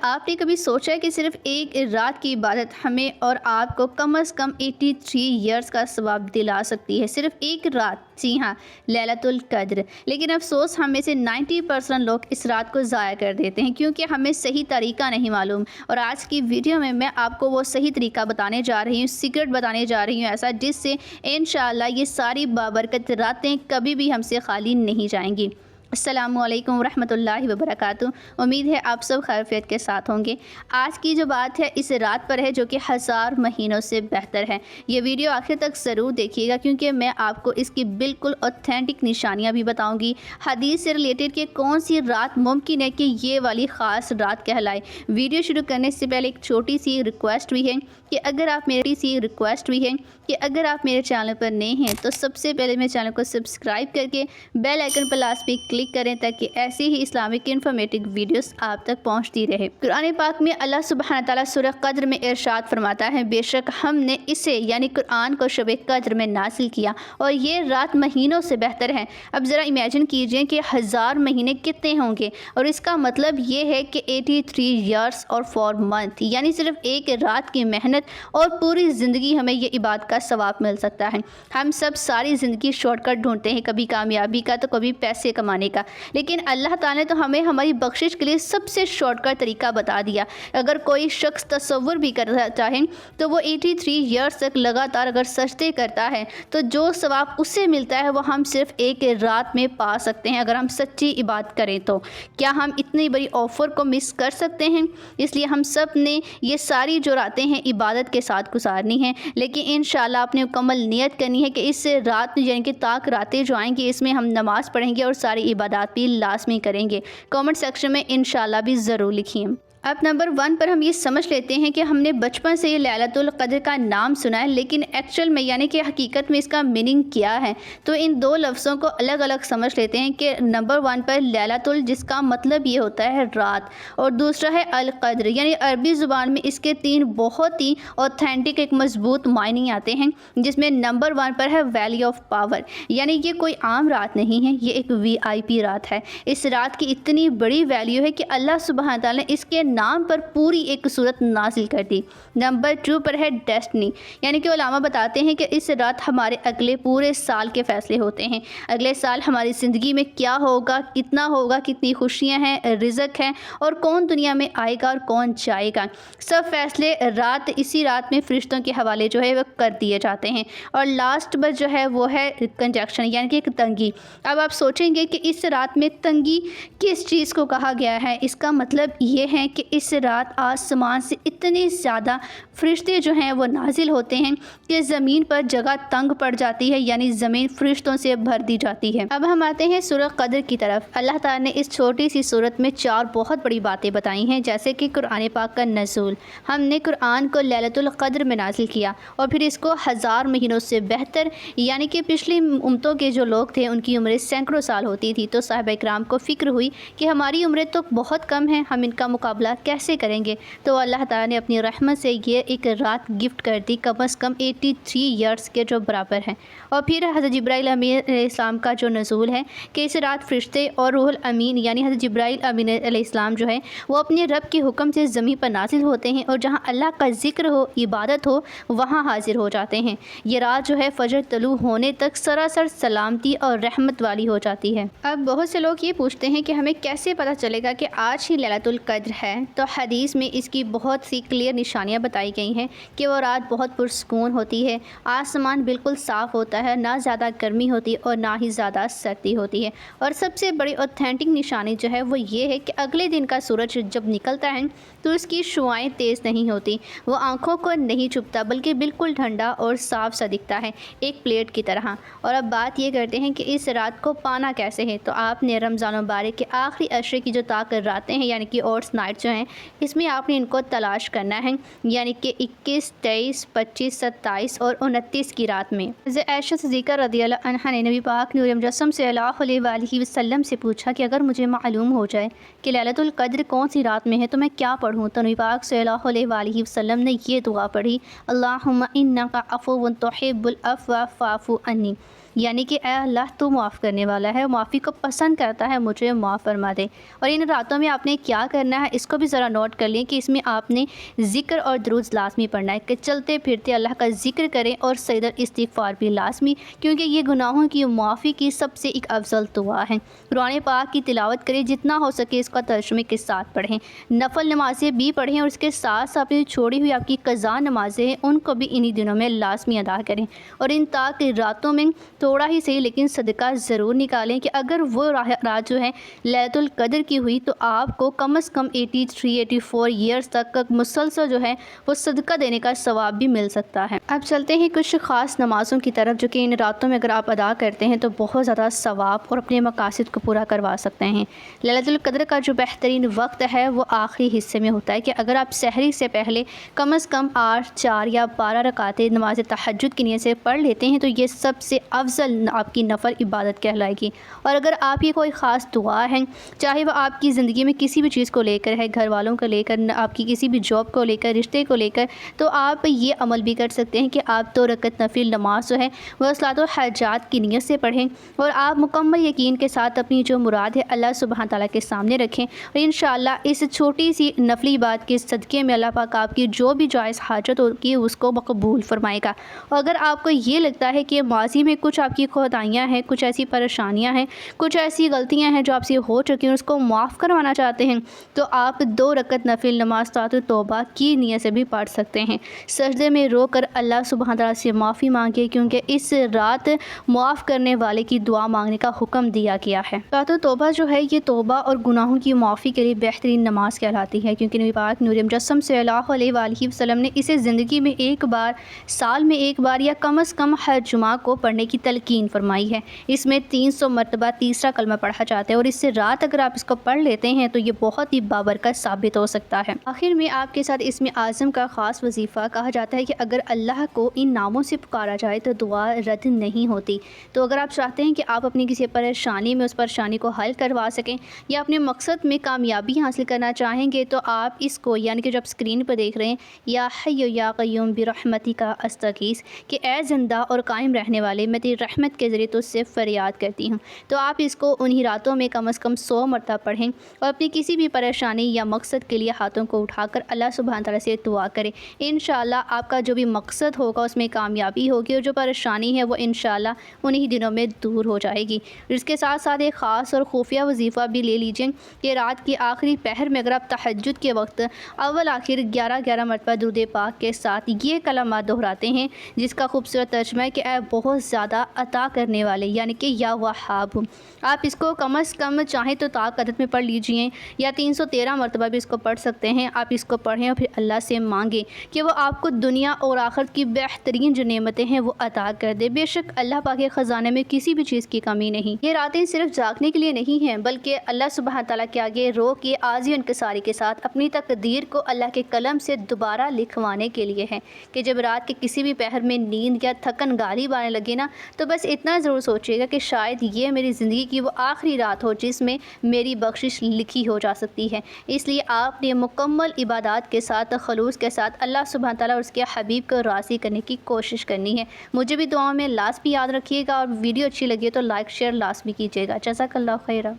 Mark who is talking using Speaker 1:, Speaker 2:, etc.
Speaker 1: آپ نے کبھی سوچا ہے کہ صرف ایک رات کی عبادت ہمیں اور آپ کو کم از کم 83 ایئرز کا ثواب دلا سکتی ہے؟ صرف ایک رات، جی ہاں، لیلۃ القدر۔ لیکن افسوس ہم میں سے 90% لوگ اس رات کو ضائع کر دیتے ہیں کیونکہ ہمیں صحیح طریقہ نہیں معلوم۔ اور آج کی ویڈیو میں آپ کو وہ صحیح طریقہ بتانے جا رہی ہوں، سیکرٹ بتانے جا رہی ہوں ایسا، جس سے انشاءاللہ یہ ساری بابرکت راتیں کبھی بھی ہم سے خالی نہیں جائیں گی۔ السلام علیکم ورحمۃ اللہ وبرکاتہ۔ امید ہے آپ سب خیریت کے ساتھ ہوں گے۔ آج کی جو بات ہے اس رات پر ہے جو کہ 1000 مہینوں سے بہتر ہے۔ یہ ویڈیو آخر تک ضرور دیکھیے گا کیونکہ میں آپ کو اس کی بالکل اوتھینٹک نشانیاں بھی بتاؤں گی، حدیث سے ریلیٹڈ کہ کون سی رات ممکن ہے کہ یہ والی خاص رات کہلائے۔ ویڈیو شروع کرنے سے پہلے ایک چھوٹی سی ریکویسٹ بھی ہے کہ اگر آپ میرے چینل پر نئے ہیں تو سب سے پہلے میرے چینل کو سبسکرائب کر کے بیل آئیکن پر لازمی کلک کریں تاکہ ایسی ہی اسلامک انفارمیٹو ویڈیوز آپ تک پہنچتی رہے۔ قرآن پاک میں اللہ سبحانہ تعالیٰ سورہ قدر میں ارشاد فرماتا ہے، بے شک ہم نے اسے یعنی قرآن کو شب قدر میں نازل کیا اور یہ رات مہینوں سے بہتر ہے۔ اب ذرا امیجن کیجئے کہ 1000 مہینے کتنے ہوں گے، اور اس کا مطلب یہ ہے کہ 83 ایئرس اور 4 منتھ، یعنی صرف ایک رات کی محنت اور پوری زندگی ہمیں یہ عبادت کا ثواب مل سکتا ہے۔ ہم سب ساری زندگی شارٹ کٹ ڈھونڈتے ہیں، کبھی کامیابی کا تو کبھی پیسے کمانے کا، لیکن اللہ تعالیٰ نے تو ہمیں ہماری بخشش کے لیے سب سے شارٹ کٹ طریقہ بتا دیا۔ اگر کوئی شخص تصور بھی کرنا چاہے تو وہ 83 ایئرس تک لگاتار اگر سجدے کرتا ہے تو جو ثواب اسے ملتا ہے وہ ہم صرف ایک رات میں پا سکتے ہیں اگر ہم سچی عبادت کریں تو۔ کیا ہم اتنی بڑی آفر کو مس کر سکتے ہیں؟ اس لیے ہم سب نے یہ ساری جو راتیں ہیں عبادت کے ساتھ گزارنی ہیں، لیکن انشاءاللہ آپ نے مکمل نیت کرنی ہے کہ اس رات یعنی کہ تاک راتیں جو آئیں گی اس میں ہم نماز پڑھیں گے اور ساری عبادات بھی لازمی کریں گے۔ کامنٹ سیکشن میں انشاءاللہ بھی ضرور لکھیں۔ اب نمبر 1 پر ہم یہ سمجھ لیتے ہیں کہ ہم نے بچپن سے یہ لیلۃ القدر کا نام سنا ہے، لیکن ایکچوئل میں یعنی کہ حقیقت میں اس کا میننگ کیا ہے، تو ان دو لفظوں کو الگ الگ سمجھ لیتے ہیں کہ نمبر 1 پر لیلۃ جس کا مطلب یہ ہوتا ہے رات، اور دوسرا ہے القدر، یعنی عربی زبان میں اس کے 3 بہت ہی اوتھینٹک ایک مضبوط معنی آتے ہیں، جس میں نمبر 1 پر ہے ویلی آف پاور، یعنی یہ کوئی عام رات نہیں ہے، یہ ایک VIP رات ہے۔ اس رات کی اتنی بڑی ویلیو ہے کہ اللہ سبحانہ تعالیٰ نے اس کے نام پر پوری ایک صورت نازل کر دی۔ نمبر 2 پر ہے ڈیسٹنی، یعنی کہ علماء بتاتے ہیں کہ اس رات ہمارے اگلے پورے سال کے فیصلے ہوتے ہیں۔ اگلے سال ہماری زندگی میں کیا ہوگا، کتنا ہوگا، کتنی خوشیاں ہیں، رزق ہیں، اور کون دنیا میں آئے گا اور کون جائے گا، سب فیصلے اسی رات میں فرشتوں کے حوالے جو ہے وہ کر دیے جاتے ہیں۔ اور لاسٹ پر جو ہے وہ ہے کنجکشن، یعنی کہ ایک تنگی۔ اب آپ سوچیں گے کہ اس رات میں تنگی کس چیز کو کہا گیا ہے؟ اس کا مطلب یہ ہے کہ اس رات آسمان سے اتنے زیادہ فرشتے جو ہیں وہ نازل ہوتے ہیں کہ زمین پر جگہ تنگ پڑ جاتی ہے، یعنی زمین فرشتوں سے بھر دی جاتی ہے۔ اب ہم آتے ہیں سورہ قدر کی طرف۔ اللہ تعالیٰ نے اس چھوٹی سی سورت میں 4 بہت بڑی باتیں بتائی ہیں، جیسے کہ قرآن پاک کا نزول، ہم نے قرآن کو لیلۃ القدر میں نازل کیا، اور پھر اس کو 1000 مہینوں سے بہتر، یعنی کہ پچھلی امتوں کے جو لوگ تھے ان کی عمریں سینکڑوں سال ہوتی تھی، تو صحابہ کرام کو فکر ہوئی کہ ہماری عمریں تو بہت کم ہیں، ہم ان کا مقابلہ کیسے کریں گے؟ تو اللہ تعالیٰ نے اپنی رحمت سے یہ ایک رات گفٹ کر دی، کم از کم 83 ایئرس کے جو برابر ہیں۔ اور پھر حضرت جبرائیل امین علیہ السلام کا جو نزول ہے کہ اس رات فرشتے اور روح الامین یعنی حضرت جبرائیل امین علیہ السلام جو ہے وہ اپنے رب کے حکم سے زمین پر نازل ہوتے ہیں، اور جہاں اللہ کا ذکر ہو، عبادت ہو، وہاں حاضر ہو جاتے ہیں۔ یہ رات جو ہے فجر طلوع ہونے تک سراسر سلامتی اور رحمت والی ہو جاتی ہے۔ اب بہت سے لوگ یہ پوچھتے ہیں کہ ہمیں کیسے پتہ چلے گا کہ آج ہی لیلۃ القدر ہے؟ تو حدیث میں اس کی بہت سی کلیئر نشانیاں بتائی گئی ہیں کہ وہ رات بہت پرسکون ہوتی ہے، آسمان بالکل صاف ہوتا ہے، نہ زیادہ گرمی ہوتی اور نہ ہی زیادہ سردی ہوتی ہے، اور سب سے بڑی اوتھینٹک نشانی جو ہے وہ یہ ہے کہ اگلے دن کا سورج جب نکلتا ہے تو اس کی شعاعیں تیز نہیں ہوتی، وہ آنکھوں کو نہیں چبھتا بلکہ بالکل ٹھنڈا اور صاف سا دکھتا ہے، ایک پلیٹ کی طرح۔ اور اب بات یہ کرتے ہیں کہ اس رات کو پانا کیسے ہے، تو آپ نے رمضان مبارک کے آخری عشرے کی جو تاک راتیں ہیں یعنی کہ اورس نائٹ جو ہیں، اس میں آپ نے ان کو تلاش کرنا ہے، یعنی کہ 21، 23، 25، 27 اور 29 کی رات میں۔ حضرت عائشہ صدیقہ رضی اللہ عنہا نے نبی پاک نور مجسم صلی اللہ علیہ وآلہ وسلم سے پوچھا کہ اگر مجھے معلوم ہو جائے کہ لیلۃ القدر کون سی رات میں ہے تو میں کیا پڑھوں؟ تو نبی پاک صلی اللہ علیہ وآلہ وسلم نے یہ دعا پڑھی، اللہم انک عفو تحب العفو فاعف عنی، یعنی کہ اے اللہ تو معاف کرنے والا ہے، معافی کو پسند کرتا ہے، مجھے معاف فرما دے۔ اور ان راتوں میں آپ نے کیا کرنا ہے اس کو بھی ذرا نوٹ کر لیں کہ اس میں آپ نے ذکر اور درود لازمی پڑھنا ہے کہ چلتے پھرتے اللہ کا ذکر کریں اور سجدہ استغفار بھی لازمی، کیونکہ یہ گناہوں کی معافی کی سب سے ایک افضل دعا ہے۔ قرآن پاک کی تلاوت کریں، جتنا ہو سکے اس کا ترجمے کے ساتھ پڑھیں، نفل نمازیں بھی پڑھیں اور اس کے ساتھ ساتھ اپنی چھوڑی ہوئی آپ کی قضا نمازیں ہیں ان کو بھی انہی دنوں میں لازمی ادا کریں، اور ان تاک راتوں میں تھوڑا ہی صحیح لیکن صدقہ ضرور نکالیں کہ اگر وہ رات جو ہے لیلۃ القدر کی ہوئی تو آپ کو کم از کم 83-84 ایئرز تک مسلسل جو ہے وہ صدقہ دینے کا ثواب بھی مل سکتا ہے۔ اب چلتے ہیں کچھ خاص نمازوں کی طرف جو کہ ان راتوں میں اگر آپ ادا کرتے ہیں تو بہت زیادہ ثواب اور اپنے مقاصد کو پورا کروا سکتے ہیں۔ لیلۃ القدر کا جو بہترین وقت ہے وہ آخری حصے میں ہوتا ہے کہ اگر آپ سحری سے پہلے کم از کم 8، 4 یا 12 رکعتیں نماز تہجد کی نیت سے پڑھ لیتے ہیں تو یہ سب سے افضل آپ کی نفل عبادت کہلائے گی۔ اور اگر آپ کی کوئی خاص دعا ہے، چاہے وہ آپ کی زندگی میں کسی بھی چیز کو لے کر ہے، گھر والوں کو لے کر، آپ کی کسی بھی جاب کو لے کر، رشتے کو لے کر، تو آپ یہ عمل بھی کر سکتے ہیں کہ آپ 2 رکعت نفل نماز جو ہے وہ صلاۃ الحاجات کی نیت سے پڑھیں اور آپ مکمل یقین کے ساتھ اپنی جو مراد ہے اللہ سبحانہ تعالیٰ کے سامنے رکھیں، اور انشاءاللہ اس چھوٹی سی نفلی بات کے صدقے میں اللہ پاک آپ کی جو بھی جائز حاجت ہوگی اس کو مقبول فرمائے گا۔ اور اگر آپ کو یہ لگتا ہے کہ ماضی میں کچھ آپ کی خطائیاں ہیں، کچھ ایسی پریشانیاں ہیں، کچھ ایسی غلطیاں ہیں جو آپ سے ہو چکی ہیں، اس کو معاف کروانا چاہتے ہیں تو آپ 2 رکعت نفل نماز صلاۃ التوبہ کی نیت سے بھی پڑھ سکتے ہیں۔ سجدے میں رو کر اللہ سبحانہ تعالیٰ سے معافی مانگے، کیونکہ اس رات معاف کرنے والے کی دعا مانگنے کا حکم دیا گیا ہے۔ صلاۃ التوبہ جو ہے یہ توبہ اور گناہوں کی معافی کے لیے بہترین نماز کہلاتی ہے، کیونکہ نبی پاک نور مجسم صلی اللہ علیہ وآلہ وسلم نے اسے زندگی میں ایک بار، سال میں ایک بار یا کم از کم ہر جمعہ کو پڑھنے کی تلقین فرمائی ہے۔ اس میں 300 مرتبہ تیسرا کلمہ پڑھا جاتا ہے اور اس سے رات اگر آپ اس کو پڑھ لیتے ہیں تو یہ بہت ہی بابرکت ثابت ہو سکتا ہے۔ آخر میں آپ کے ساتھ اسم اعظم کا خاص وظیفہ کہا جاتا ہے کہ اگر اللہ کو ان ناموں سے پکارا جائے تو دعا رد نہیں ہوتی۔ تو اگر آپ چاہتے ہیں کہ آپ اپنی کسی پریشانی میں اس پریشانی کو حل کروا سکیں یا اپنے مقصد میں کامیابی حاصل کرنا چاہیں گے تو آپ اس کو، یعنی کہ جو آپ اسکرین پر دیکھ رہے ہیں، یا حی یا قیوم برحمتک استغیث، کہ اے زندہ اور قائم رہنے والے میں تیری رحمت کے ذریعے تجھ سے فریاد کرتی ہوں، تو آپ اس کو انہی راتوں میں کم از کم 100 مرتبہ پڑھیں اور اپنی کسی بھی پریشانی یا مقصد کے لیے ہاتھوں کو اٹھا کر اللہ سبحانہ تعالیٰ سے دعا کریں۔ انشاءاللہ آپ کا جو بھی مقصد ہوگا اس میں کامیابی ہوگی اور جو پریشانی ہے وہ انشاءاللہ انہی دنوں میں دور ہو جائے گی۔ اس کے ساتھ ساتھ ایک خاص اور خفیہ وظیفہ بھی لے لیجئے کہ رات کی آخری پہر میں اگر آپ تہجد کے وقت اول آخر 11 مرتبہ درود پاک کے ساتھ یہ کلمات دہراتے ہیں، جس کا خوبصورت ترجمہ ہے کہ اے بہت زیادہ عطا کرنے والے، یعنی کہ یا وہاب، آپ اس کو کم از کم چاہیں تو طاق عدد میں پڑھ لیجئے یا 313 مرتبہ بھی اس کو پڑھ سکتے ہیں۔ آپ اس کو پڑھیں اور پھر اللہ سے مانگیں کہ وہ آپ کو دنیا اور آخرت کی بہترین جو نعمتیں ہیں وہ عطا کر دے۔ بے شک اللہ پاک کے خزانے میں کسی بھی چیز کی کمی نہیں۔ یہ راتیں صرف جاگنے کے لیے نہیں ہیں بلکہ اللہ سبحانہ تعالیٰ کے آگے رو کے عاجزی و انکساری کے ساتھ اپنی تقدیر کو اللہ کے قلم سے دوبارہ لکھوانے کے لیے ہے کہ جب رات کے کسی بھی پہر میں نیند یا تھکن غالب آنے لگے نا تو بس اتنا ضرور سوچیے گا کہ شاید یہ میری زندگی کی وہ آخری رات ہو جس میں میری بخشش لکھی ہو جا سکتی ہے۔ اس لیے آپ نے مکمل عبادات کے ساتھ، خلوص کے ساتھ اللہ سبحانہ تعالیٰ اور اس کے حبیب کو راضی کرنے کی کوشش کرنی ہے۔ مجھے بھی دعاؤں میں لازمی یاد رکھیے گا، اور ویڈیو اچھی لگی تو لائک شیئر لازمی کیجیے گا۔ جزاک اللہ خیرہ۔